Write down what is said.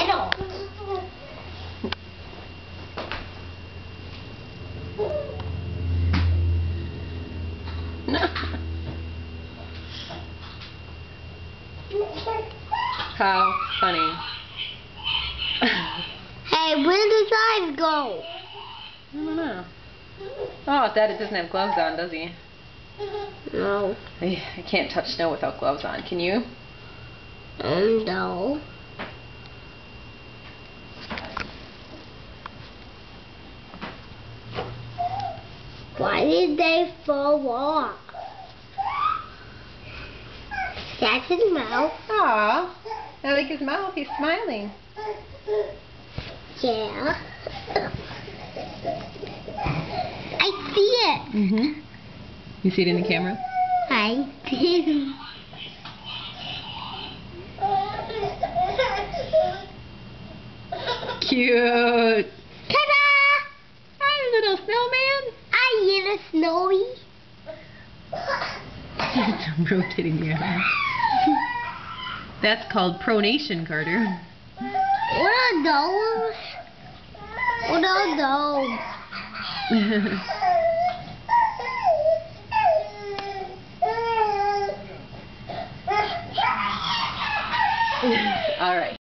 Metal. How funny. Hey, where does eyes go? I don't know. Oh, Dad doesn't have gloves on, does he? No. I can't touch snow without gloves on. Can you? No. Why did they fall off? That's his mouth. Aw, I like his mouth. He's smiling. Yeah. I see it. Mm-hmm. You see it in the camera? I do. Cute. Ta-da! Hi, little snowman. I hear a snowy. It's rotating the arm. That's called pronation, Carter. What are those? What are those?